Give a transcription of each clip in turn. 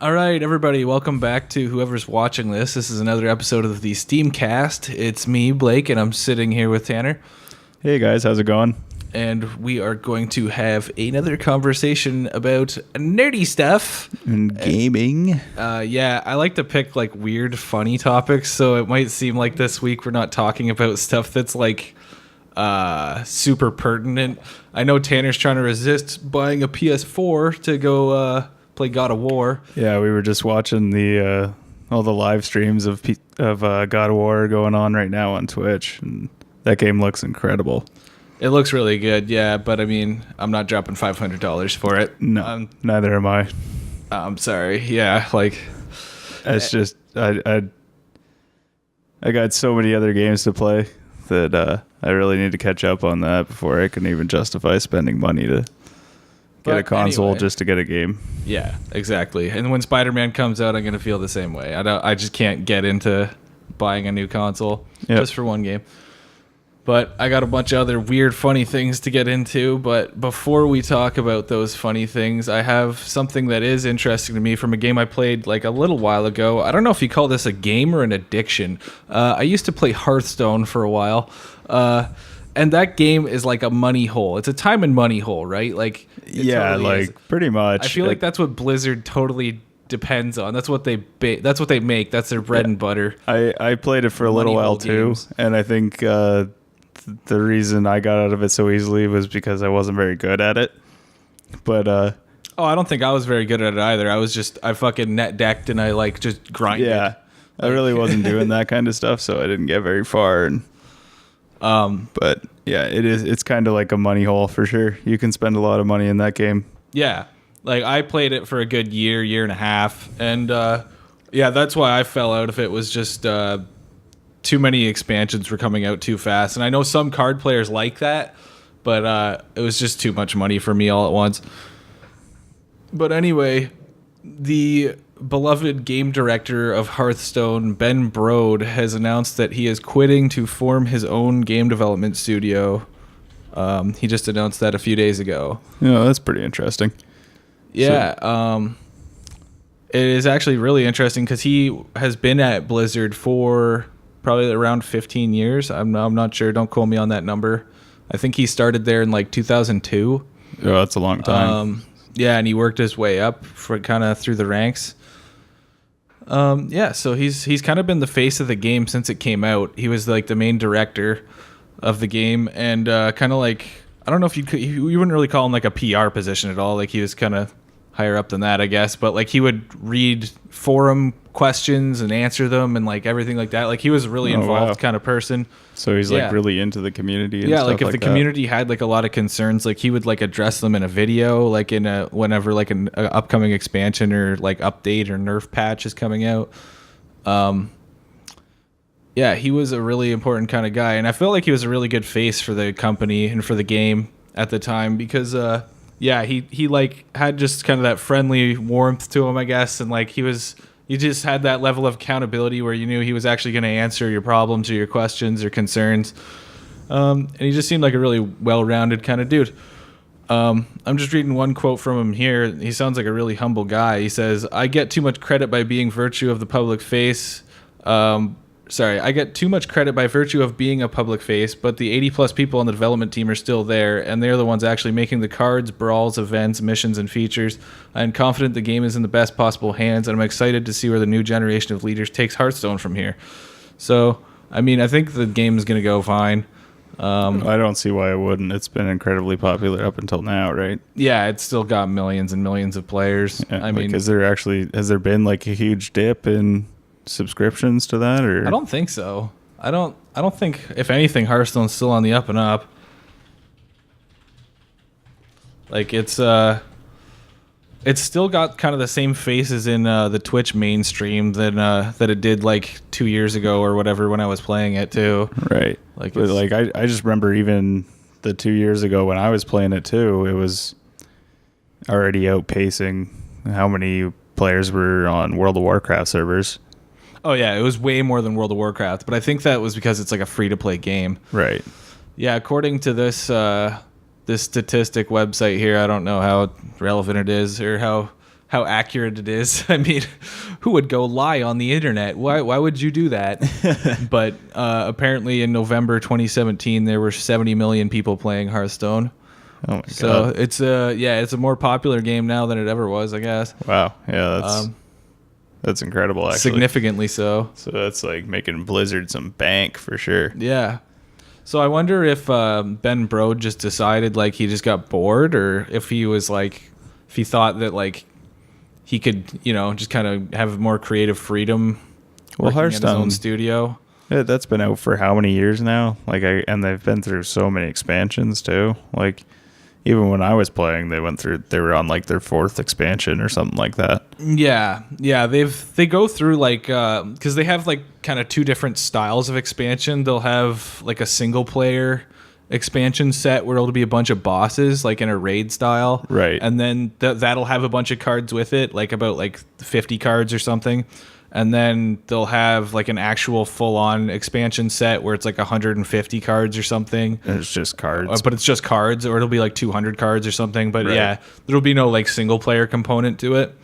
All right, everybody, welcome back to whoever's watching this. This is another episode of the SteamCast. It's me, Blake, and I'm sitting here with Tanner. Hey guys, how's it going? And we are going to have another conversation about nerdy stuff. And gaming. Yeah, I like to pick like weird, funny topics, so it might seem like this week we're not talking about stuff that's like super pertinent. I know Tanner's trying to resist buying a PS4 to go play God of War. Yeah, we were just watching the all the live streams of God of War going on right now on Twitch, and that game looks incredible. It looks really good, yeah, but I mean, I'm not dropping $500 for it. No, neither am I. I'm sorry. Yeah, like it's just I got so many other games to play that I really need to catch up on that before I can even justify spending money to get a console anyway, just to get a game. Yeah, exactly. And when Spider-Man comes out, I'm going to feel the same way. I just can't get into buying a new console just for one game. But I got a bunch of other weird, funny things to get into. But before we talk about those funny things, I have something that is interesting to me from a game I played like a little while ago. I don't know if you call this a game or an addiction. I used to play Hearthstone for a while. And that game is like a money hole. It's a time and money hole, right? Like totally is. Pretty much. I feel like that's what Blizzard totally depends on. That's what they that's what they make. That's their bread and butter. I played it for a little while too, and I think the reason I got out of it so easily was because I wasn't very good at it. But I don't think I was very good at it either. I fucking net decked and I like just grinded. Yeah, I really wasn't doing that kind of stuff, so I didn't get very far. And but yeah, it's kind of like a money hole for sure. You can spend a lot of money in that game. Yeah, like I played it for a good year and a half, and yeah, that's why I fell out of it. Was just too many expansions were coming out too fast, and I know some card players like that, but it was just too much money for me all at once. But anyway, the beloved game director of Hearthstone, Ben Brode, has announced that he is quitting to form his own game development studio. He just announced that a few days ago. Yeah, that's pretty interesting. Yeah, it is actually really interesting because he has been at Blizzard for probably around 15 years. I'm not sure. Don't quote me on that number. I think he started there in like 2002. Oh, that's a long time. Yeah, and he worked his way up for kind of through the ranks. Yeah, so he's kind of been the face of the game since it came out. He was like the main director of the game, and kind of like, I don't know if you wouldn't really call him like a PR position at all. Like he was kind of higher up than that, I guess. But like he would read forum questions and answer them and like everything like that. Like he was a really involved kind of person. So he's like really into the community. And yeah, stuff like if the community had like a lot of concerns, like he would like address them in a video, like in a whenever like an upcoming expansion or like update or nerf patch is coming out. Yeah, he was a really important kind of guy, and I felt like he was a really good face for the company and for the game at the time because yeah, he like had just kind of that friendly warmth to him, I guess, and like you just had that level of accountability where you knew he was actually going to answer your problems or your questions or concerns. And he just seemed like a really well-rounded kind of dude. I'm just reading one quote from him here. He sounds like a really humble guy. He says, I get too much credit by being virtue of the public face. I get too much credit by virtue of being a public face, but the 80-plus people on the development team are still there, and they're the ones actually making the cards, brawls, events, missions, and features. I'm confident the game is in the best possible hands, and I'm excited to see where the new generation of leaders takes Hearthstone from here. So, I mean, I think the game is going to go fine. I don't see why it wouldn't. It's been incredibly popular up until now, right? Yeah, it's still got millions and millions of players. Yeah, I mean, has there been like a huge dip in subscriptions to that? Or I don't think so. I don't think, if anything, Hearthstone's still on the up and up. Like it's still got kind of the same faces in the Twitch mainstream that it did like 2 years ago or whatever when I was playing it too. Right. Like I just remember even the 2 years ago when I was playing it too, it was already outpacing how many players were on World of Warcraft servers. Oh yeah, it was way more than World of Warcraft, but I think that was because it's like a free-to-play game. Right. Yeah, according to this statistic website here, I don't know how relevant it is or how how accurate it is. I mean, who would go lie on the internet? Why would you do that? But apparently in November 2017, there were 70 million people playing Hearthstone. Oh my So god. it's a more popular game now than it ever was, I guess. Wow. Yeah, that's incredible, actually. Significantly so. So that's like making Blizzard some bank for sure. Yeah. So I wonder if Ben Brode just decided like he just got bored, or if he was like, if he thought that like he could, just kind of have more creative freedom working in his own studio. Yeah, that's been out for how many years now? And they've been through so many expansions too. Like, even when I was playing, they were on like their 4th expansion or something like that. Yeah, they go through like because they have like kind of 2 different styles of expansion. They'll have like a single player expansion set where it'll be a bunch of bosses like in a raid style, right? And then that'll have a bunch of cards with it, like about like 50 cards or something. And then they'll have like an actual full-on expansion set where it's like 150 cards or something. And it's just cards. But it's just cards, or it'll be like 200 cards or something. But right. Yeah, there'll be no like single-player component to it.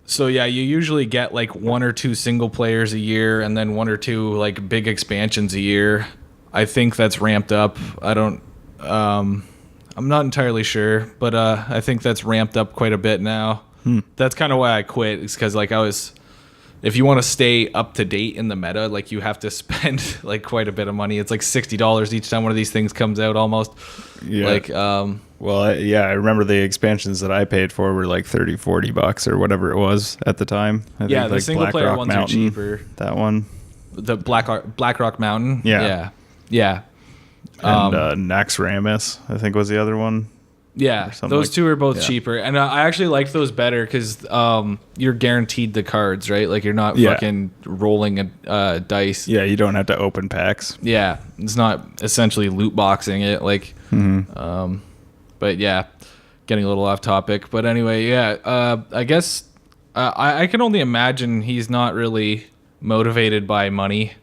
So yeah, you usually get like 1 or 2 single players a year, and then 1 or 2 like big expansions a year. I think that's ramped up. I'm not entirely sure, but I think that's ramped up quite a bit now. That's kind of why I quit, is because like if you want to stay up to date in the meta, like you have to spend like quite a bit of money. It's like $60 each time one of these things comes out almost. Yeah. Like, I remember the expansions that I paid for were like $30-$40 or whatever it was at the time. I think the like single player ones Mountain, are cheaper. That one. The Black Rock Mountain. Yeah. Yeah. And Naxxramas, I think, was the other one. Yeah, those 2 are both cheaper, and I actually like those better because you're guaranteed the cards, right? Like you're not fucking rolling a dice. Yeah, you don't have to open packs. Yeah, it's not essentially loot boxing it. Like, but yeah, getting a little off topic. But anyway, yeah, I guess I can only imagine he's not really motivated by money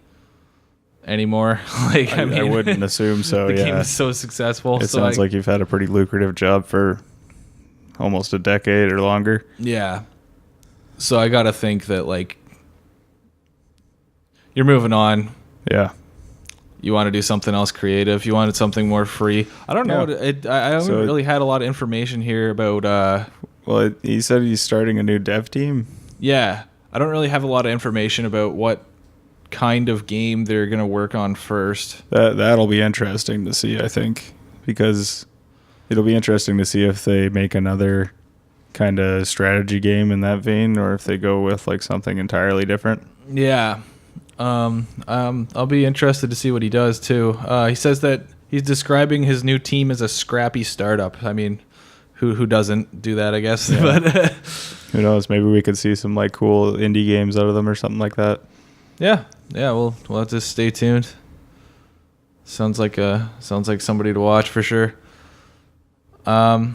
anymore. Like, I mean, I wouldn't assume so. The game is so successful. It sounds like you've had a pretty lucrative job for almost a decade or longer. Yeah. So I gotta think that like you're moving on. Yeah. You want to do something else creative. You wanted something more free. I don't know. I haven't really had a lot of information here about. Well, he said he's starting a new dev team. Yeah, I don't really have a lot of information about what kind of game they're going to work on first. That'll be interesting to see, I think, because it'll be interesting to see if they make another kind of strategy game in that vein, or if they go with like something entirely different. Yeah. I'll be interested to see what he does too. He says that he's describing his new team as a scrappy startup. I mean, who doesn't do that, I guess. Yeah. But who knows? Maybe we could see some like cool indie games out of them or something like that. Yeah. We'll have to stay tuned. Sounds like somebody to watch for sure. All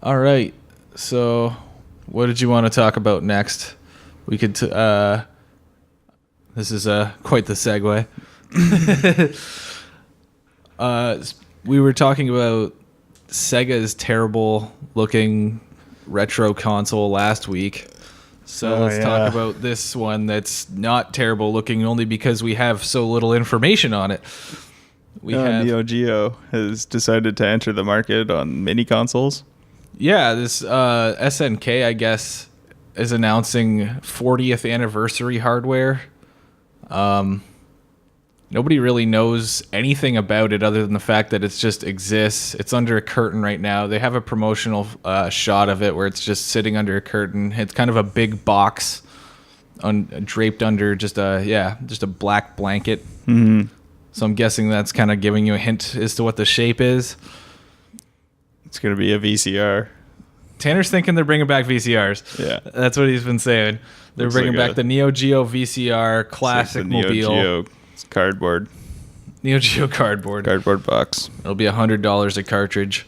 right. So, what did you want to talk about next? We could. This is quite the segue. We were talking about Sega's terrible looking retro console last week. So let's talk about this one that's not terrible looking, only because we have so little information on it. Neo Geo has decided to enter the market on mini consoles. Yeah, this SNK, I guess, is announcing 40th anniversary hardware. Nobody really knows anything about it other than the fact that it just exists. It's under a curtain right now. They have a promotional shot of it where it's just sitting under a curtain. It's kind of a big box draped under just a black blanket. Mm-hmm. So I'm guessing that's kind of giving you a hint as to what the shape is. It's going to be a VCR. Tanner's thinking they're bringing back VCRs. Yeah. That's what he's been saying. They're bringing back the Neo Geo VCR classic mobile. Neo Geo cardboard. Neo Geo cardboard. Cardboard box. It'll be $100 a cartridge.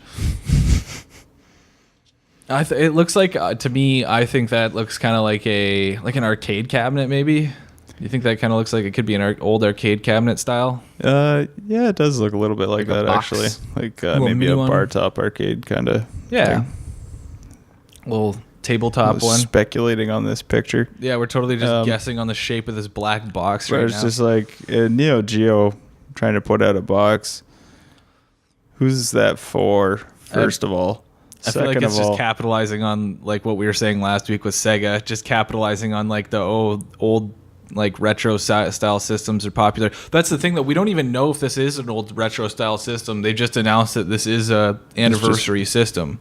It looks like, to me, I think that looks kind of like an arcade cabinet, maybe. You think that kind of looks like it could be an old arcade cabinet style? Yeah, it does look a little bit like that, actually. Like maybe a bar top arcade kind of thing. little tabletop one. Speculating on this picture. Yeah, we're totally just guessing on the shape of this black box But right it's now. just like Neo Geo trying to put out a box. Who's that for? First of all, I feel like second it's of just all, capitalizing on like what we were saying last week with Sega, just capitalizing on like the old like retro style systems are popular. That's the thing that we don't even know if this is an old retro style system. They just announced that this is a anniversary system.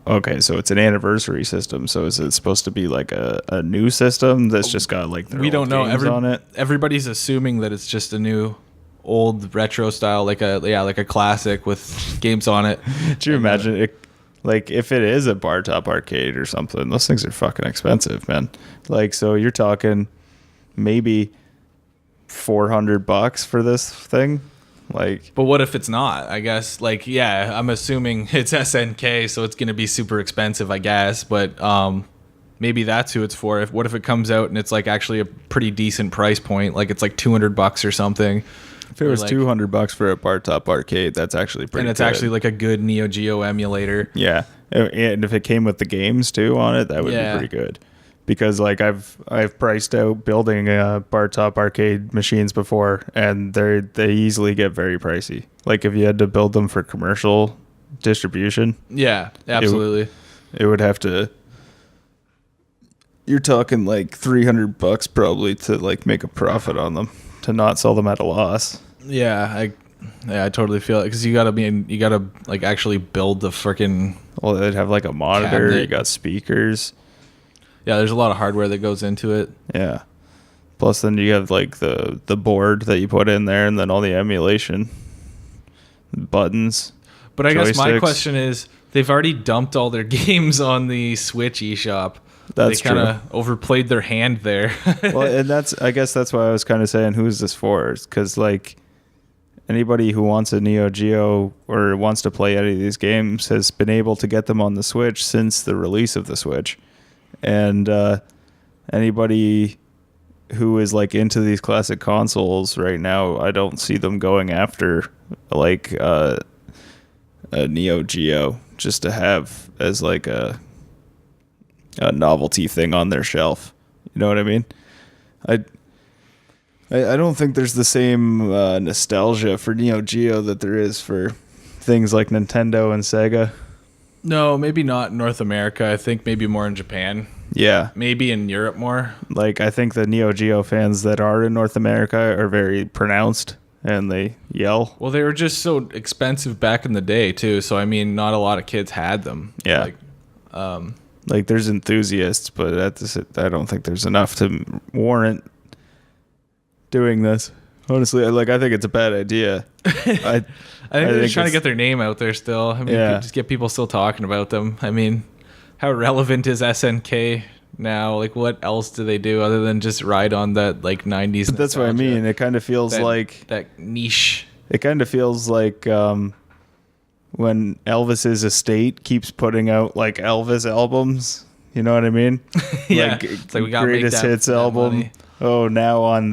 okay, so it's an anniversary system. So is it supposed to be like a new system that's just got like their We old don't know. games on it? Everybody's assuming that it's just a new old retro style, like a classic with games on it. Do you imagine it? Like if it is a bar top arcade or something, those things are fucking expensive, man. Like so you're talking maybe $400 for this thing. Like, But what if it's not? I guess like yeah, I'm assuming it's SNK, so it's gonna be super expensive, I guess. But maybe that's who it's for. What if it comes out and it's like actually a pretty decent price point, like it's like $200 or something. if it was like, $200 for a bar top arcade, that's actually pretty. And it's good. actually like a good Neo Geo emulator. Yeah, and if it came with the games too on it, that would be pretty good. Because like I've priced out building bar top arcade machines before, and they easily get very pricey. Like if you had to build them for commercial distribution, Yeah, absolutely. it would have to. You're talking like $300 probably to like make a profit on them, to not sell them at a loss. Yeah, I totally feel it because you gotta like actually build the freaking. Well, they'd have like a monitor. Cabinet. You got speakers. Yeah, there's a lot of hardware that goes into it. Yeah. Plus, then you have like the board that you put in there, and then all the emulation buttons. But I guess my joysticks. question is, they've already dumped all their games on the Switch eShop. That's they kind of overplayed their hand there. Well, and I guess that's why I was kind of saying, who's this for? Because like anybody who wants a Neo Geo or wants to play any of these games has been able to get them on the Switch since the release of the Switch. And anybody who is like into these classic consoles right now, I don't see them going after like a Neo Geo just to have as like a novelty thing on their shelf. You know what I mean? I don't think there's the same nostalgia for Neo Geo that there is for things like Nintendo and Sega. No, maybe not in North America. I think maybe more in Japan. Yeah. Maybe in Europe more. Like, I think the Neo Geo fans that are in North America are very pronounced and they yell. Well, they were just so expensive back in the day, too. So, I mean, not a lot of kids had them. Yeah. Like, there's enthusiasts, but I don't think there's enough to warrant doing this. Honestly, I think it's a bad idea. I think they're just trying to get their name out there still. I mean, Yeah. just get people still talking about them. I mean, how relevant is SNK now? Like, what else do they do other than just ride on that, like, 90s But that's what I nostalgia? mean. It kind of feels like... That niche. It kind of feels like when Elvis's estate keeps putting out, like, Elvis albums. You know what I mean? Yeah. Like, It's like we gotta make greatest that- hits that album. money. Oh, now on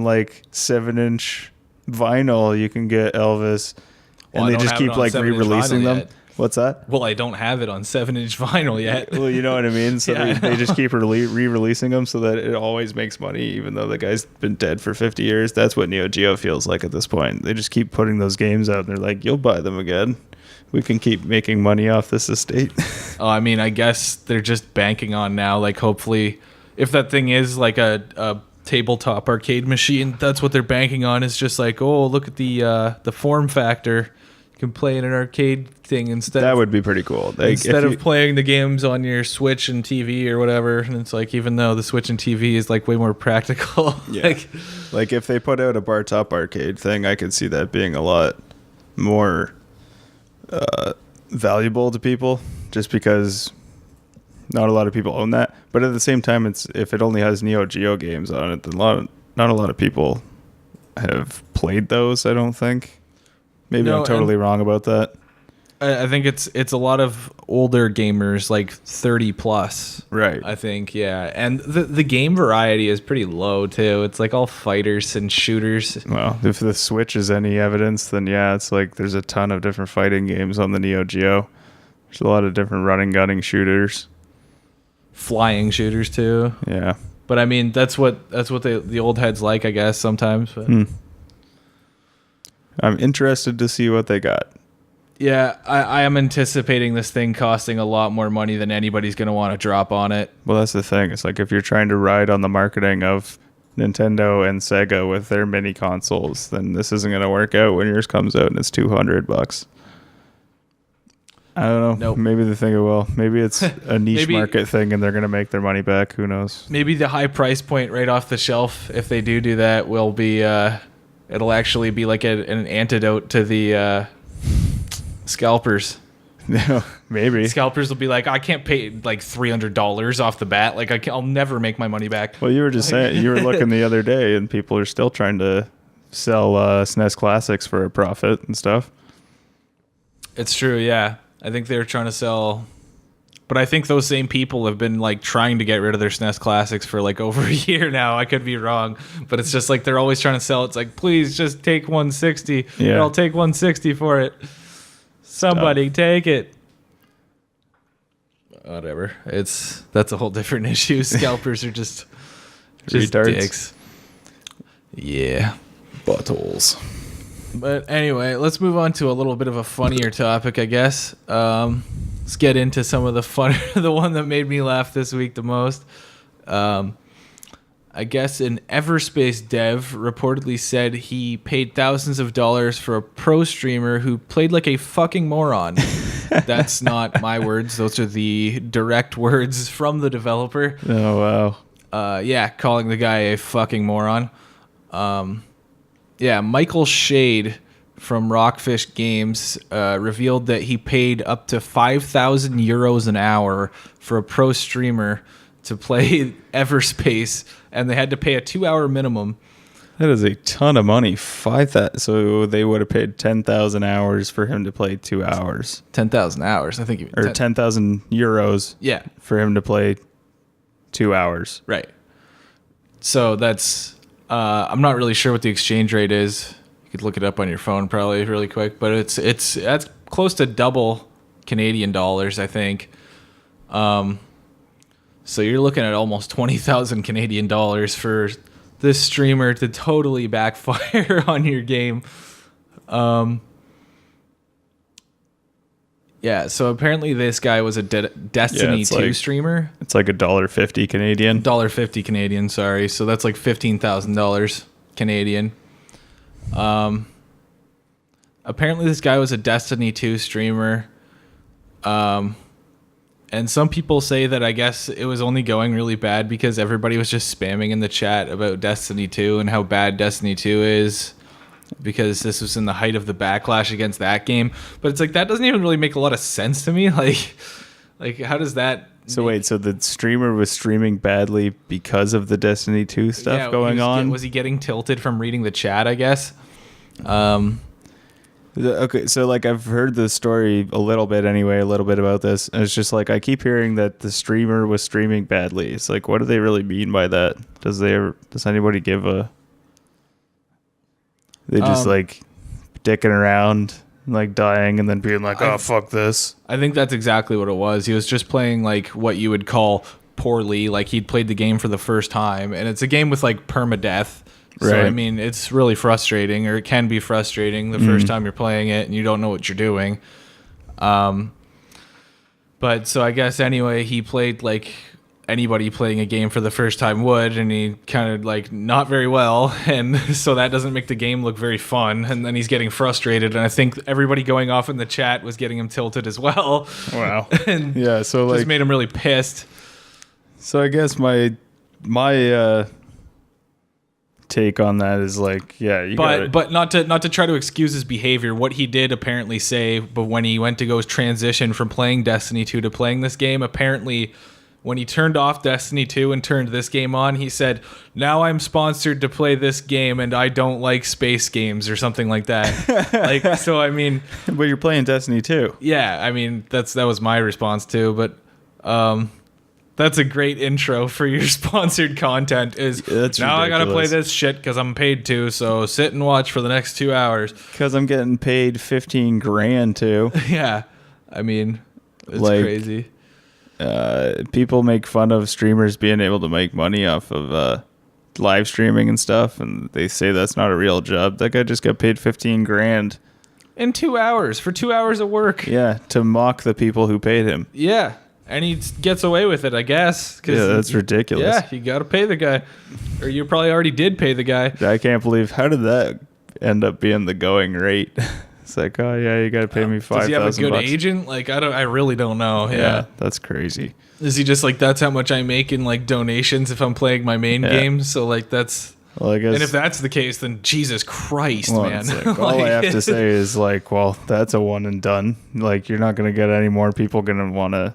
like 7-inch vinyl, you can get Elvis, Well, I and they don't just have it keep on like 7-inch re-releasing vinyl them. yet. What's that? Well, I don't have it on 7-inch vinyl yet. Well, you know what I mean. So Yeah. they just keep re-releasing them so that it always makes money, even though the guy's been dead for 50 years. That's what Neo Geo feels like at this point. They just keep putting those games out, and they're like, "You'll buy them again. We can keep making money off this estate." Oh, I mean, I guess they're just banking on now, like, hopefully, if that thing is like a tabletop arcade machine, that's what they're banking on. Is just like, oh, look at the form factor. You can play in an arcade thing instead. That would be pretty cool. Like, Instead if of playing the games on your Switch and TV or whatever. And it's like, even though the Switch and TV is like way more practical. Yeah. Like if they put out a bar top arcade thing, I could see that being a lot more valuable to people, just because not a lot of people own that. But at the same time, if it only has Neo Geo games on it, then not a lot of people have played those, I don't think. Maybe No, I'm totally wrong about that. I think it's a lot of older gamers, like 30 plus. Right. I think, yeah. And the game variety is pretty low, too. It's like all fighters and shooters. Well, if the Switch is any evidence, then yeah, it's like there's a ton of different fighting games on the Neo Geo. There's a lot of different running, gunning shooters. Flying shooters too. Yeah. But I mean, that's what the old heads like, I guess, sometimes. But. I'm interested to see what they got. Yeah, I am anticipating this thing costing a lot more money than anybody's going to want to drop on it. Well, that's the thing. It's like if you're trying to ride on the marketing of Nintendo and Sega with their mini consoles, then this isn't going to work out when yours comes out and it's $200. I don't know. Nope. Maybe they think it will. Maybe it's a niche market thing and they're going to make their money back. Who knows? Maybe the high price point right off the shelf, if they do that, will be it'll actually be like an antidote to the scalpers. No, maybe. Scalpers will be like, I can't pay like $300 off the bat. Like I'll never make my money back. Well, you were just saying, you were looking the other day and people are still trying to sell SNES Classics for a profit and stuff. It's true, yeah. I think they're trying to sell, but I think those same people have been like trying to get rid of their SNES Classics for like over a year now. I could be wrong, but it's just like they're always trying to sell. It's like, please just take 160. Yeah, I'll take 160 for it. Somebody take it. Whatever. That's a whole different issue. Scalpers are just dicks. Yeah, buttholes. But anyway, let's move on to a little bit of a funnier topic, I guess. Let's get into some of the fun. The one that made me laugh this week the most. I guess an Everspace dev reportedly said he paid thousands of dollars for a pro streamer who played like a fucking moron. That's not my words. Those are the direct words from the developer. Oh, wow. Yeah, calling the guy a fucking moron. Yeah, Michael Shade from Rockfish Games revealed that he paid up to 5,000 euros an hour for a pro streamer to play Everspace, and they had to pay a 2-hour minimum. That is a ton of money. So they would have paid 10,000 hours for him to play 2 hours. 10,000 hours, I think. Or 10,000 euros. Yeah, for him to play 2 hours. Right. So that's. I'm not really sure what the exchange rate is. You could look it up on your phone probably really quick, but that's close to double Canadian dollars, I think. So you're looking at almost 20,000 Canadian dollars for this streamer to totally backfire on your game. Yeah, so apparently this guy was a Destiny 2 streamer. It's like $1.50 Canadian. $1.50 Canadian, sorry. So that's like $15,000 Canadian. Apparently this guy was a Destiny 2 streamer. And some people say that I guess it was only going really bad because everybody was just spamming in the chat about Destiny 2 and how bad Destiny 2 is, because this was in the height of the backlash against that game. But it's like, that doesn't even really make a lot of sense to me. Like how does that... So wait, so the streamer was streaming badly because of the Destiny 2 stuff going on? Was he getting tilted from reading the chat, I guess? Okay, so like I've heard the story a little bit about this, and it's just like I keep hearing that the streamer was streaming badly. It's like, what do they really mean by that? Does anybody give a... They just like dicking around, like dying, and then being like, "Oh, fuck this." I think that's exactly what it was. He was just playing like what you would call poorly, like he'd played the game for the first time, and it's a game with like permadeath. So right. I mean, it's really frustrating, or it can be frustrating the first time you're playing it and you don't know what you're doing. But so I guess anyway, he played like anybody playing a game for the first time would, and he kind of like not very well, and so that doesn't make the game look very fun, and then he's getting frustrated, and I think everybody going off in the chat was getting him tilted as well. Wow. And yeah, so like just made him really pissed. So I guess my take on that is like, yeah, but not to try to excuse his behavior. What he did apparently say, but when he went to go transition from playing Destiny 2 to playing this game, apparently when he turned off Destiny 2 and turned this game on, he said, "Now I'm sponsored to play this game and I don't like space games," or something like that. Like, so I mean, but you're playing Destiny 2. Yeah, I mean, that was my response too, but that's a great intro for your sponsored content is, now ridiculous. I got to play this shit because I'm paid to, so sit and watch for the next 2 hours. Because I'm getting paid $15,000 too. Yeah. I mean, It's like, crazy. People make fun of streamers being able to make money off of live streaming and stuff, and they say that's not a real job. That guy just got paid 15 grand In 2 hours for 2 hours of work. Yeah, to mock the people who paid him. Yeah, and he gets away with it, I guess. Yeah, that's ridiculous. Yeah, you got to pay the guy, or you probably already did pay the guy. I can't believe, how did that end up being the going rate? It's like, oh yeah, you got to pay me $5,000. Does he have a good agent? Like, I really don't know. Yeah, that's crazy. Is he just like, that's how much I make in like donations if I'm playing my main game? So like that's. Well, I guess. And if that's the case, then Jesus Christ, man. Like, all I have to say is like, well, that's a one and done. Like, you're not going to get any more people going to want to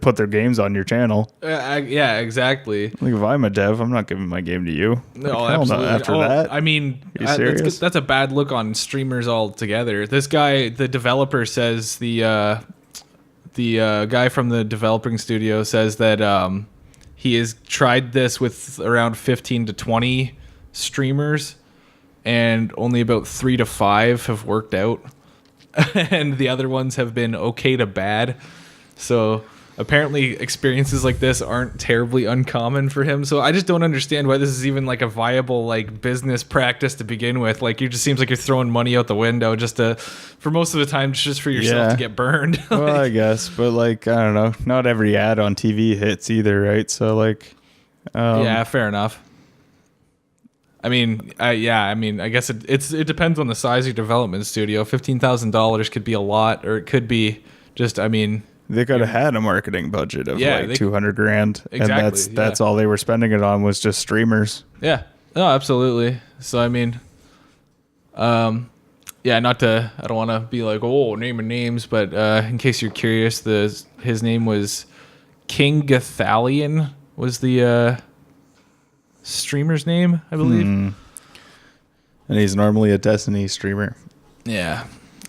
put their games on your channel. Yeah, exactly. Like, if I'm a dev, I'm not giving my game to you. No, like, absolutely. After that, I mean, are you serious? that's a bad look on streamers altogether. This guy, the developer, says the guy from the developing studio says that he has tried this with around 15 to 20 streamers, and only about 3 to 5 have worked out, and the other ones have been okay to bad. So apparently experiences like this aren't terribly uncommon for him. So I just don't understand why this is even like a viable like business practice to begin with. Like, it just seems like you're throwing money out the window for most of the time, just for yourself to get burned. Well, I guess, but like, I don't know, not every ad on TV hits either, right? So like, yeah, fair enough. I mean, I guess it depends on the size of your development studio. $15,000 could be a lot, or it could be just, I mean, they could have had a marketing budget of like 200 grand. Exactly, and that's all they were spending it on was just streamers. Yeah. No, absolutely. So, I mean, I don't want to be like, oh, naming names, but in case you're curious, his name was King Gathalion was the streamer's name, I believe. And he's normally a Destiny streamer. Yeah.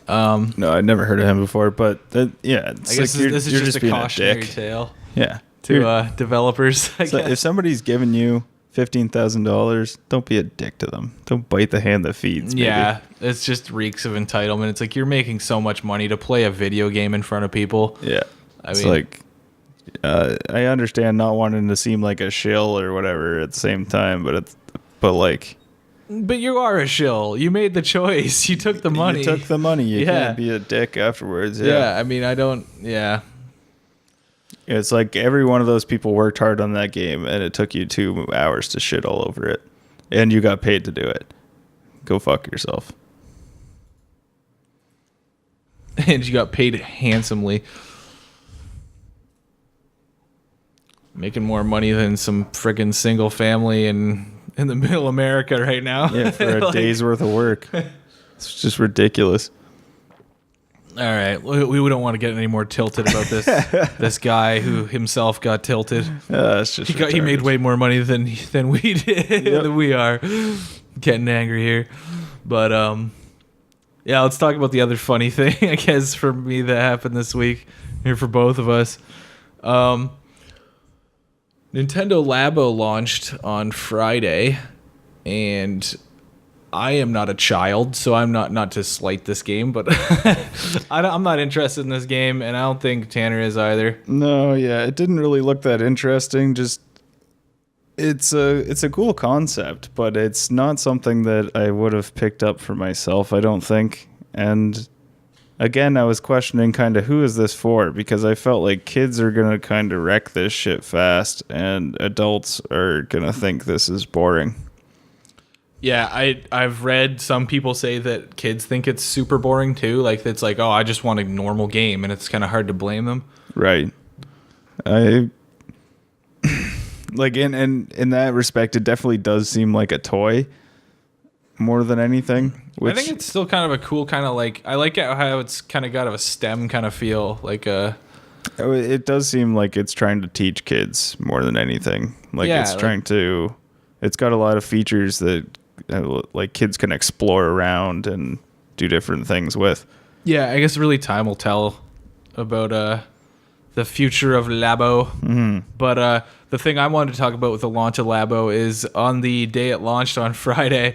No, I'd never heard of him before, but it's I guess this is just a cautionary tale. Yeah. To developers. I so guess. If somebody's giving you $15,000, don't be a dick to them. Don't bite the hand that feeds. Maybe. Yeah, it's just reeks of entitlement. It's like, you're making so much money to play a video game in front of people. Yeah. It's like, I understand not wanting to seem like a shill or whatever at the same time, But you are a shill. You made the choice. You took the money. You took the money. You can't be a dick afterwards. Yeah, I mean, I don't. Yeah. It's like every one of those people worked hard on that game, and it took you 2 hours to shit all over it, and you got paid to do it. Go fuck yourself. And you got paid handsomely. Making more money than some friggin' single family in the middle of America right now. Yeah, for a day's worth of work. It's just ridiculous. All right, we don't want to get any more tilted about this guy who himself got tilted. It's just he made way more money than we did. Than we are. Getting angry here, but yeah, let's talk about the other funny thing, I guess, for me that happened this week here for both of us. Nintendo Labo launched on Friday, and I am not a child, so I'm not to slight this game, but I'm not interested in this game, and I don't think Tanner is either. No, yeah, it didn't really look that interesting. Just it's a cool concept, but it's not something that I would have picked up for myself, I don't think. And again, I was questioning kind of who is this for, because I felt like kids are going to kind of wreck this shit fast, and adults are going to think this is boring. Yeah, I've read some people say that kids think it's super boring too. Like, it's like, oh, I just want a normal game, and it's kind of hard to blame them. Right. I like in that respect, it definitely does seem like a toy more than anything. I think it's still kind of a cool kind of like, I like how it's kind of got a STEM kind of feel, like a. It does seem like it's trying to teach kids more than anything. Like, yeah, it's got a lot of features that like kids can explore around and do different things with. Yeah, I guess really time will tell about the future of Labo. Mm-hmm. But the thing I wanted to talk about with the launch of Labo is on the day it launched on Friday,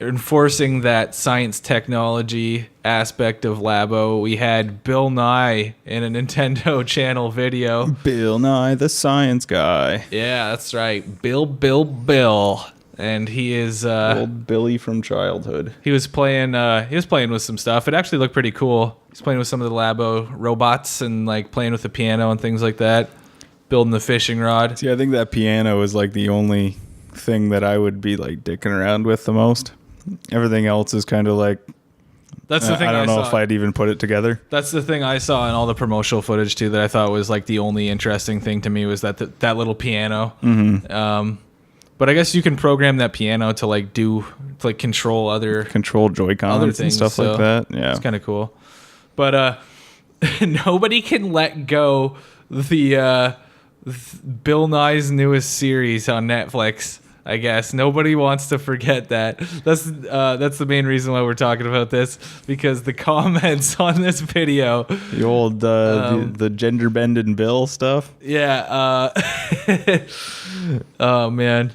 enforcing that science technology aspect of Labo, we had Bill Nye in a Nintendo Channel video. Bill Nye the Science Guy. Yeah, that's right. Bill. And he is Old Billy from childhood. he was playing with some stuff. It actually looked pretty cool. He's playing with some of the Labo robots and like playing with the piano and things like that. Building the fishing rod. See, I think that piano is like the only thing that I would be like dicking around with the most. Everything else is kind of like, That's the thing I don't know saw. if I'd even put it together. That's the thing I saw in all the promotional footage too that I thought was like the only interesting thing to me was that that little piano. Mm-hmm. But I guess you can program that piano to like control Control Joy-Cons and stuff like that. Yeah, it's kind of cool. But nobody can let go the Bill Nye's newest series on Netflix. I guess nobody wants to forget that. That's the main reason why we're talking about this, because the comments on this video, the old the gender bending Bill stuff. Yeah. Oh man,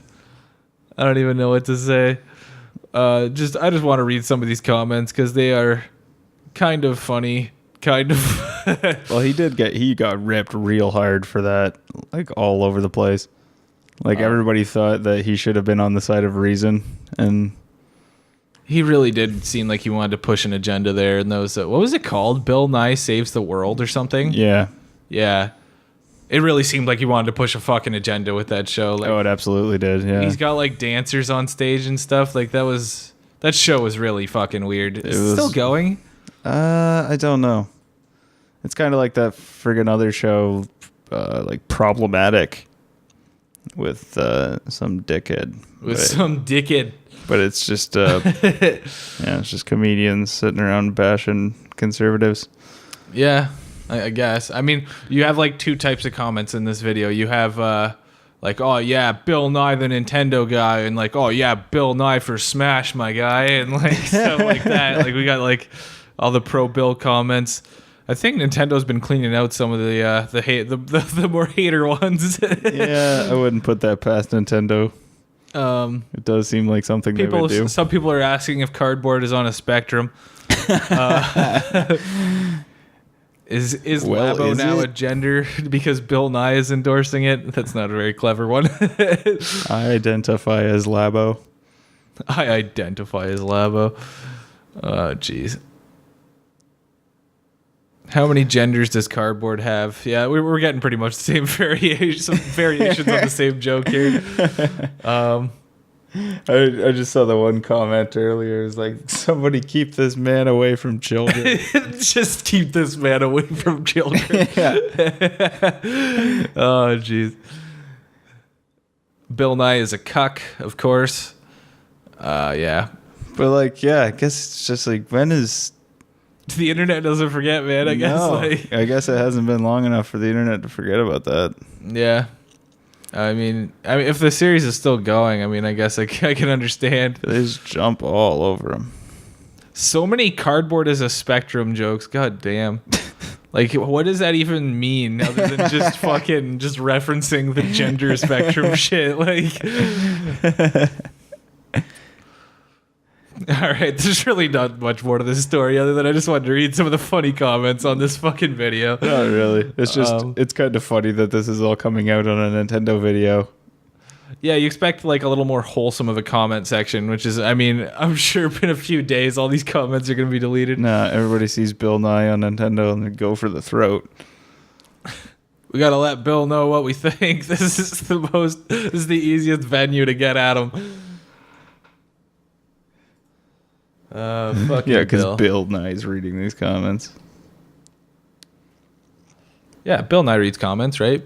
I don't even know what to say. I just want to read some of these comments because they are kind of funny. Kind of. Well, he got ripped real hard for that, like all over the place. Like everybody thought that he should have been on the side of reason, and he really did seem like he wanted to push an agenda there. And those, what was it called? Bill Nye Saves the World or something? Yeah. It really seemed like he wanted to push a fucking agenda with that show. Like, it absolutely did. Yeah. He's got like dancers on stage and stuff. Like that show was really fucking weird. Is it still going? I don't know. It's kind of like that friggin' other show, like Problematic. With some dickhead. But it's just it's just comedians sitting around bashing conservatives. Yeah, I guess. I mean, you have like two types of comments in this video. You have like, oh yeah, Bill Nye the Nintendo guy, and like, oh yeah, Bill Nye for Smash, my guy, and like stuff like that. Like we got like all the pro Bill comments. I think Nintendo's been cleaning out some of the more hater ones. Yeah, I wouldn't put that past Nintendo. It does seem like something they would do. Some people are asking if cardboard is on a spectrum. Is Labo now a gender because Bill Nye is endorsing it? That's not a very clever one. I identify as Labo. I identify as Labo. Oh, jeez. How many genders does cardboard have? Yeah, we're getting pretty much the same variations on the same joke here. I just saw the one comment earlier. It was like, somebody keep this man away from children. Just keep this man away from children. Oh, jeez. Bill Nye is a cuck, of course. Yeah. But like, yeah, I guess it's just like, when is... The internet doesn't forget, man. I guess. I guess it hasn't been long enough for the internet to forget about that. Yeah. I mean, if the series is still going, I mean, I guess I can understand. They just jump all over them. So many cardboard as a spectrum jokes. God damn. Like, what does that even mean other than just fucking just referencing the gender spectrum shit? Like... All right, there's really not much more to this story other than I just wanted to read some of the funny comments on this fucking video. Not really. It's just, it's kind of funny that this is all coming out on a Nintendo video. Yeah, you expect like a little more wholesome of a comment section, which is, I mean, I'm sure in a few days all these comments are going to be deleted. Nah, everybody sees Bill Nye on Nintendo and they go for the throat. We got to let Bill know what we think. This is the easiest venue to get at him. Fucking yeah, because Bill Nye's reading these comments. Yeah, Bill Nye reads comments, right?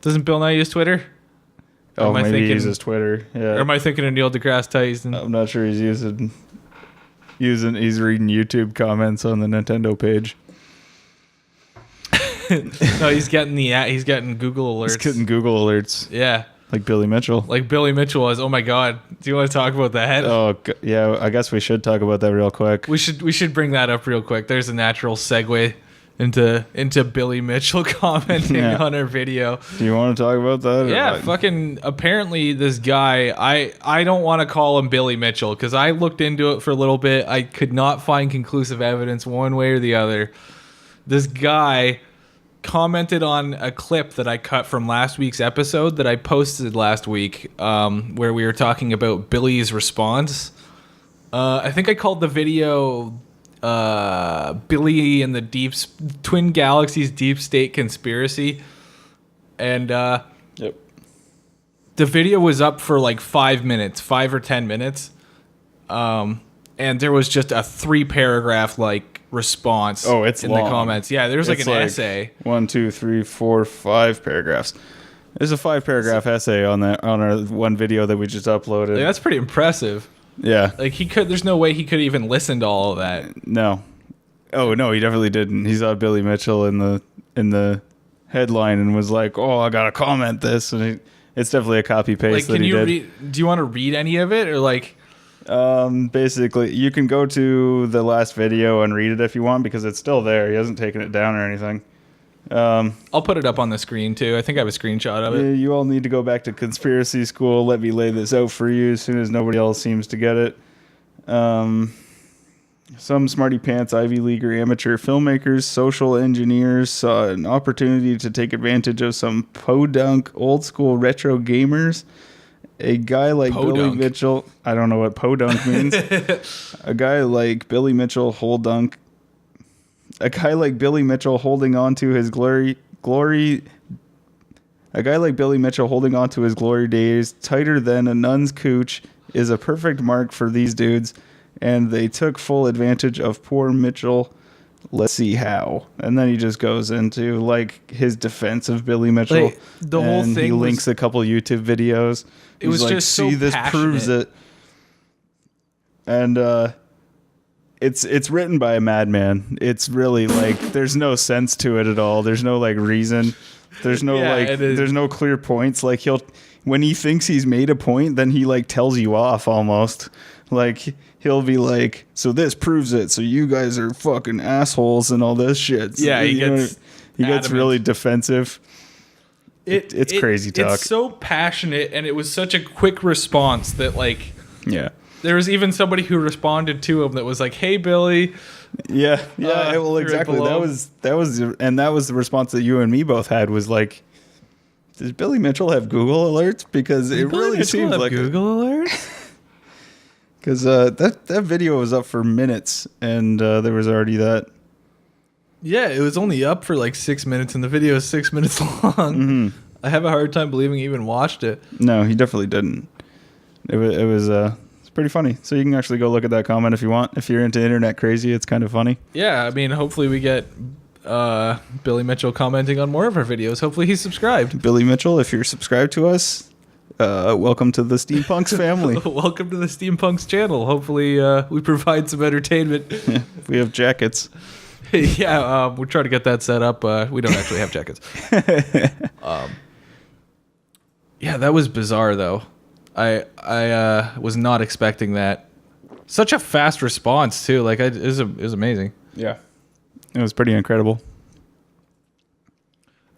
Doesn't Bill Nye use Twitter? Oh, maybe he uses Twitter. Yeah. Or am I thinking of Neil deGrasse Tyson? I'm not sure he's using. He's reading YouTube comments on the Nintendo page. No, he's getting Google alerts. He's getting Google alerts. Yeah. Like Billy Mitchell. Like Billy Mitchell was. Oh my God. Do you want to talk about that? Oh yeah, I guess we should talk about that real quick. We should bring that up real quick. There's a natural segue into Billy Mitchell commenting on our video. Do you want to talk about that? Yeah, fucking apparently this guy, I don't want to call him Billy Mitchell because I looked into it for a little bit. I could not find conclusive evidence one way or the other. This guy commented on a clip that I cut from last week's episode that I posted last week, where we were talking about Billy's response. I think I called the video Billy and the Twin Galaxies Deep State Conspiracy. And Yep. The video was up for like 5 minutes, 5 or 10 minutes. And there was just a 3-paragraph like response it's in long. the comments. Yeah, there's like an essay. 1, 2, 3, 4, 5 paragraphs. There's a 5-paragraph essay on our one video that we just uploaded. Like, that's pretty impressive. Yeah. Like there's no way he could even listen to all of that. No. Oh no, he definitely didn't. He saw Billy Mitchell in the headline and was like, "Oh, I gotta comment this," and it's definitely a copy paste that he did. Do you want to read any of it or like? Basically, you can go to the last video and read it if you want because it's still there. He hasn't taken it down or anything. I'll put it up on the screen too. I think I have a screenshot of it. You all need to go back to conspiracy school. Let me lay this out for you as soon as nobody else seems to get it. Some smarty pants Ivy Leaguer amateur filmmakers, social engineers saw an opportunity to take advantage of some podunk old school retro gamers. A guy like Billy Mitchell, I don't know what podunk means. A guy like Billy Mitchell holding on to his glory. A guy like Billy Mitchell holding on to his glory days tighter than a nun's cooch is a perfect mark for these dudes, and they took full advantage of poor Mitchell. Let's see how. And then he just goes into like his defense of Billy Mitchell. Like, the whole thing he links a couple YouTube videos. It was like, just so see, this passionate. proves it. And it's written by a madman. It's really like there's no sense to it at all. There's no like reason. There's no there's no clear points. Like when he thinks he's made a point, then he like tells you off almost. Like he'll be like, so this proves it. So you guys are fucking assholes and all this shit. So, Yeah, he gets really defensive. It's crazy talk. It's so passionate, and it was such a quick response that like there was even somebody who responded to him that was like, "Hey, Billy." Yeah. Well, exactly. That was the response that you and me both had was like, does Billy Mitchell have Google alerts? Because it really seems like Google alerts. Because that video was up for minutes, and there was already that. Yeah, it was only up for like 6 minutes, and the video is 6 minutes long. Mm-hmm. I have a hard time believing he even watched it. No, he definitely didn't. It was it's pretty funny. So you can actually go look at that comment if you want. If you're into internet crazy, it's kind of funny. Yeah, I mean, hopefully we get Billy Mitchell commenting on more of our videos. Hopefully he's subscribed. Billy Mitchell, if you're subscribed to us, welcome to the Steampunks family. Welcome to the Steampunks channel. Hopefully we provide some entertainment. We have jackets. Yeah, we're trying to get that set up. We don't actually have jackets. Yeah, that was bizarre, though. I was not expecting that. Such a fast response, too. Like, it was amazing. Yeah. It was pretty incredible.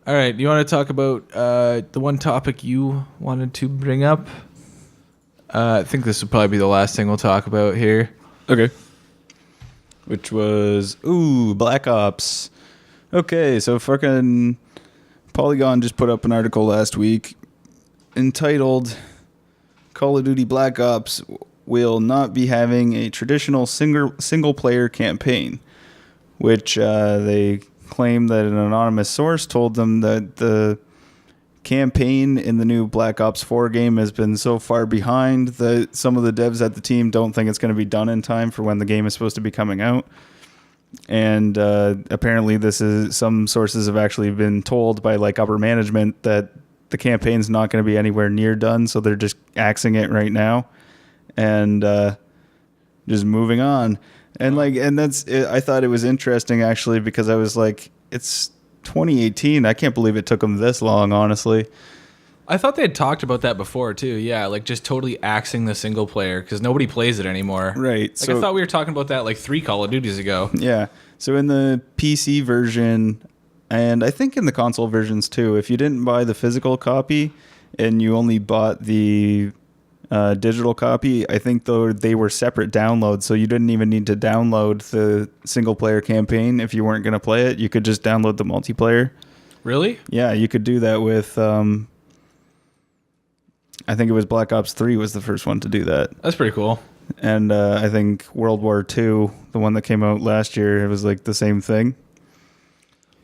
All right, you want to talk about the one topic you wanted to bring up? I think this would probably be the last thing we'll talk about here. Okay. Which was, Black Ops. Okay, so fucking Polygon just put up an article last week entitled Call of Duty Black Ops will not be having a traditional single-player campaign, which they claim that an anonymous source told them that the campaign in the new Black Ops 4 game has been so far behind that some of the devs at the team don't think it's going to be done in time for when the game is supposed to be coming out. And apparently some sources have actually been told by like upper management that the campaign's not going to be anywhere near done, so they're just axing it right now and just moving on. And I thought it was interesting actually because I was like, it's 2018. I can't believe it took them this long, honestly. I thought they had talked about that before too. Yeah, like just totally axing the single player because nobody plays it anymore. Right. Like I thought we were talking about that like 3 Call of Duties ago. Yeah. So in the PC version, and I think in the console versions too, if you didn't buy the physical copy and you only bought the digital copy, I think though they were separate downloads, so you didn't even need to download the single player campaign if you weren't going to play it. You could just download the multiplayer. Really? Yeah, you could do that with I think it was Black Ops 3 was the first one to do that. That's pretty cool. And I think World War II, the one that came out last year, it was like the same thing.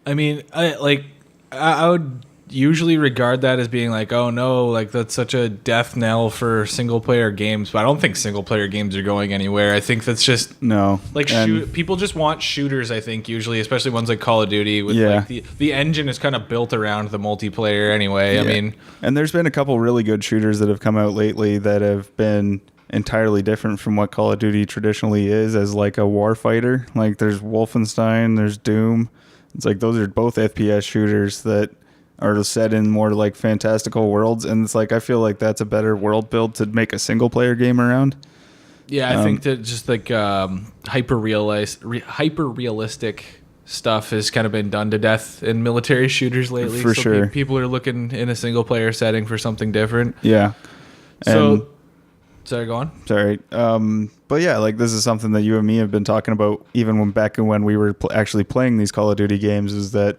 I mean, I would usually regard that as being like, oh no, like that's such a death knell for single player games. But I don't think single player games are going anywhere. I think that's just like people just want shooters. I think usually, especially ones like Call of Duty, with like the engine is kind of built around the multiplayer anyway. Yeah. I mean, and there's been a couple really good shooters that have come out lately that have been entirely different from what Call of Duty traditionally is as like a warfighter. Like there's Wolfenstein, there's Doom. It's like those are both FPS shooters that are set in more like fantastical worlds, and it's like I feel like that's a better world build to make a single player game around. Yeah, I think that just like hyper realistic stuff has kind of been done to death in military shooters lately. For sure, people are looking in a single player setting for something different. Yeah. So, sorry, go on. Sorry. But yeah, like this is something that you and me have been talking about even when we were actually playing these Call of Duty games, is that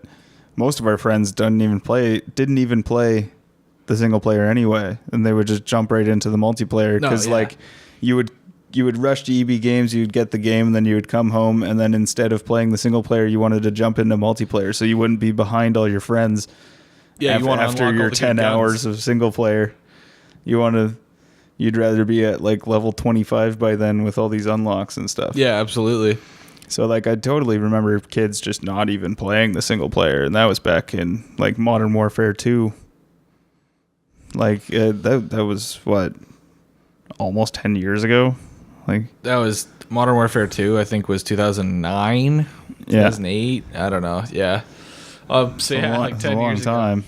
most of our friends didn't even play the single player anyway, and they would just jump right into the multiplayer because like you would rush to EB Games, you'd get the game, and then you would come home, and then instead of playing the single player, you wanted to jump into multiplayer so you wouldn't be behind all your friends. Yeah, after your 10 hours of single player, you'd rather be at like level 25 by then with all these unlocks and stuff. Yeah, absolutely. So like I totally remember kids just not even playing the single player, and that was back in like Modern Warfare 2. Like that was what, almost 10 years ago. Like that was Modern Warfare 2. I think was 2009, 2008. I don't know. Yeah. So yeah, like 10 years ago.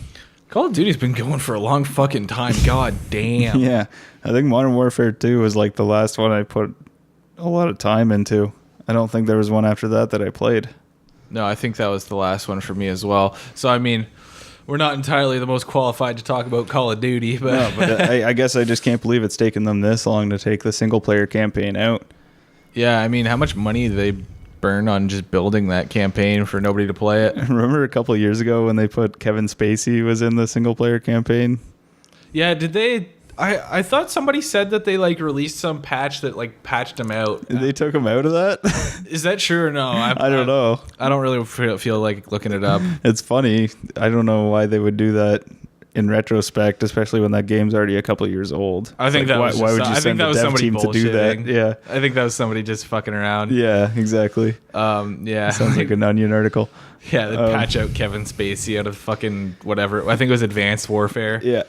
Call of Duty's been going for a long fucking time. God damn. Yeah, I think Modern Warfare 2 was like the last one I put a lot of time into. I don't think there was one after that I played. No, I think that was the last one for me as well. So, I mean, we're not entirely the most qualified to talk about Call of Duty. But, no, but I guess I just can't believe it's taken them this long to take the single-player campaign out. Yeah, I mean, how much money do they burn on just building that campaign for nobody to play it? Remember a couple of years ago when they put Kevin Spacey was in the single-player campaign? Yeah, did they... I thought somebody said that they like released some patch that like patched him out. They took him out of that? Is that true or no? I don't know. I don't really feel like looking it up. It's funny. I don't know why they would do that in retrospect, especially when that game's already a couple of years old. I think why would you send the dev team to do that? Yeah, I think that was somebody just fucking around. Yeah, exactly. Yeah, sounds like an Onion article. Yeah, they patch out Kevin Spacey out of fucking whatever. I think it was Advanced Warfare. Yeah.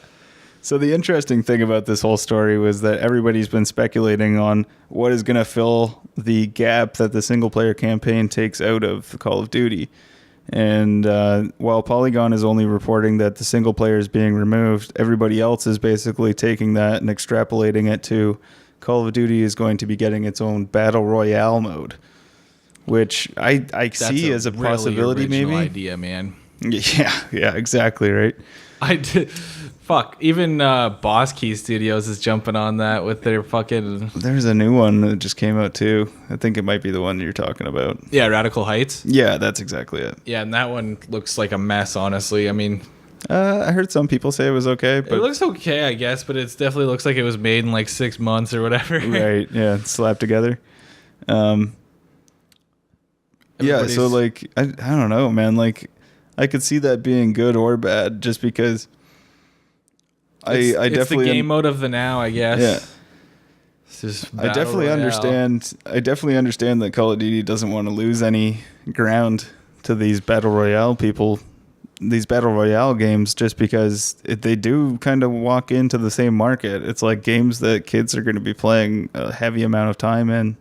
So the interesting thing about this whole story was that everybody's been speculating on what is going to fill the gap that the single-player campaign takes out of Call of Duty. And while Polygon is only reporting that the single player is being removed, everybody else is basically taking that and extrapolating it to Call of Duty is going to be getting its own Battle Royale mode, which I see as a really possibility maybe. Idea, man. Yeah, exactly, right? I did. Fuck, even Boss Key Studios is jumping on that with their fucking... There's a new one that just came out too. I think it might be the one you're talking about. Yeah, Radical Heights? Yeah, that's exactly it. Yeah, and that one looks like a mess, honestly. I mean... I heard some people say it was okay, but... It looks okay, I guess, but it definitely looks like it was made in like 6 months or whatever. Right, yeah, slapped together. Yeah, so like, I don't know, man. Like, I could see that being good or bad just because... It's the game mode of the now, I guess. Yeah. It's just I definitely understand that Call of Duty doesn't want to lose any ground to these Battle Royale people, these Battle Royale games, just because they do kind of walk into the same market. It's like games that kids are going to be playing a heavy amount of time in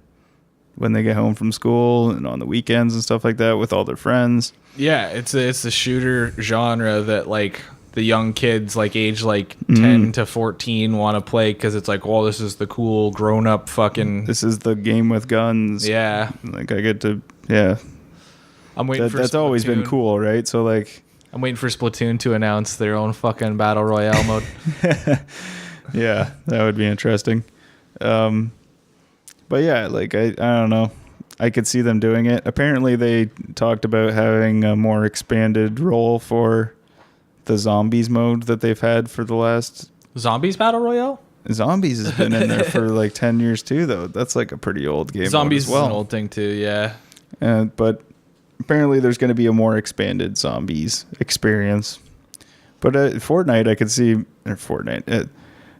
when they get home from school and on the weekends and stuff like that with all their friends. Yeah, it's a shooter genre that like the young kids like age like 10 to 14 want to play because it's like, well, this is the cool grown up fucking... This is the game with guns. Yeah. Like I get to, yeah. I'm waiting for that's always been Splatoon. cool, right? So like, I'm waiting for Splatoon to announce their own fucking battle royale mode. yeah, that would be interesting. But yeah, like I don't know. I could see them doing it. Apparently, they talked about having a more expanded role for the zombies mode that they've had for the last. Zombies battle royale? Zombies has been in there for like 10 years too, though. That's like a pretty old game. Zombies mode as well. is an old thing too, yeah. But apparently there's going to be a more expanded zombies experience. But Fortnite, I could see, or Fortnite,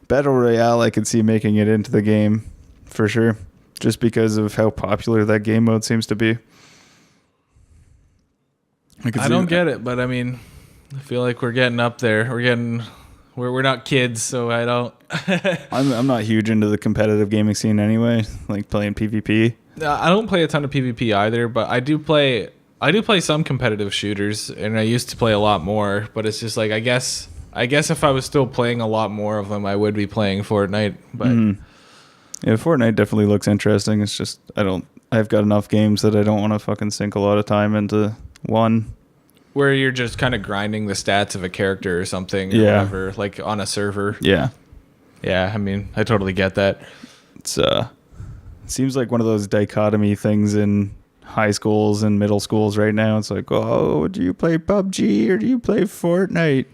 Battle Royale, I could see making it into the game for sure, just because of how popular that game mode seems to be. I don't get it, but I mean, I feel like we're getting up there. We're not kids, so I don't. I'm not huge into the competitive gaming scene anyway, like playing PvP. I don't play a ton of PvP either, but I do play some competitive shooters, and I used to play a lot more. But it's just like I guess if I was still playing a lot more of them, I would be playing Fortnite. But yeah, Fortnite definitely looks interesting. It's just I've got enough games that I don't want to fucking sink a lot of time into one. Where you're just kind of grinding the stats of a character or something, or whatever, like on a server. Yeah. Yeah, I mean, I totally get that. It's seems like one of those dichotomy things in high schools and middle schools right now. It's like, oh, do you play PUBG or do you play Fortnite?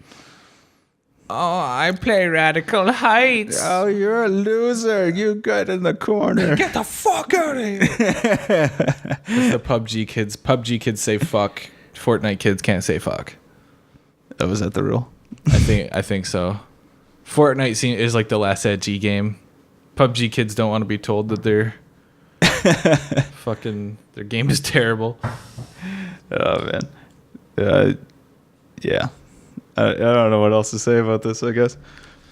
Oh, I play Radical Heights. Oh, you're a loser. You got in the corner. Get the fuck out of here. It's the PUBG kids. PUBG kids say fuck. Fortnite kids can't say fuck. Oh, was that the rule? I think so. Fortnite is like the last edgy game. PUBG kids don't want to be told that their game is terrible. Oh man. Yeah. I don't know what else to say about this, I guess.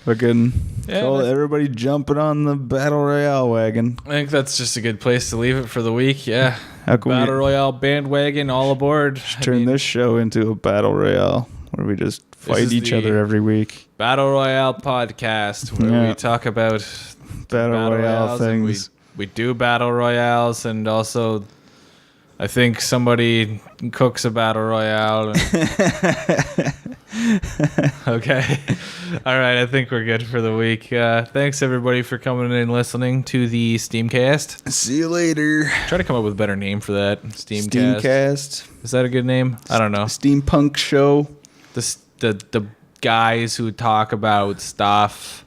Fucking everybody jumping on the Battle Royale wagon. I think that's just a good place to leave it for the week. Yeah. How can Battle Royale bandwagon, all aboard. Turn this show into a Battle Royale where we just fight each other every week. Battle Royale podcast where we talk about Battle Royale things. We do Battle Royales, and also I think somebody cooks a Battle Royale. Okay. All right. I think we're good for the week. Thanks, everybody, for coming in and listening to the SteamCast. See you later. Try to come up with a better name for that. SteamCast. Is that a good name? I don't know. Steampunk show. The guys who talk about stuff.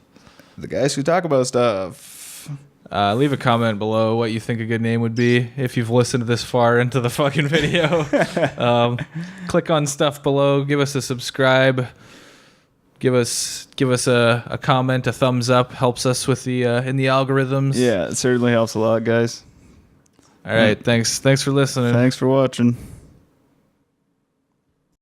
The guys who talk about stuff. Leave a comment below what you think a good name would be if you've listened this far into the fucking video. Click on stuff below. Give us a subscribe. Give us a comment, a thumbs up. Helps us with the in the algorithms. Yeah, it certainly helps a lot, guys. All right. Thanks for listening. Thanks for watching.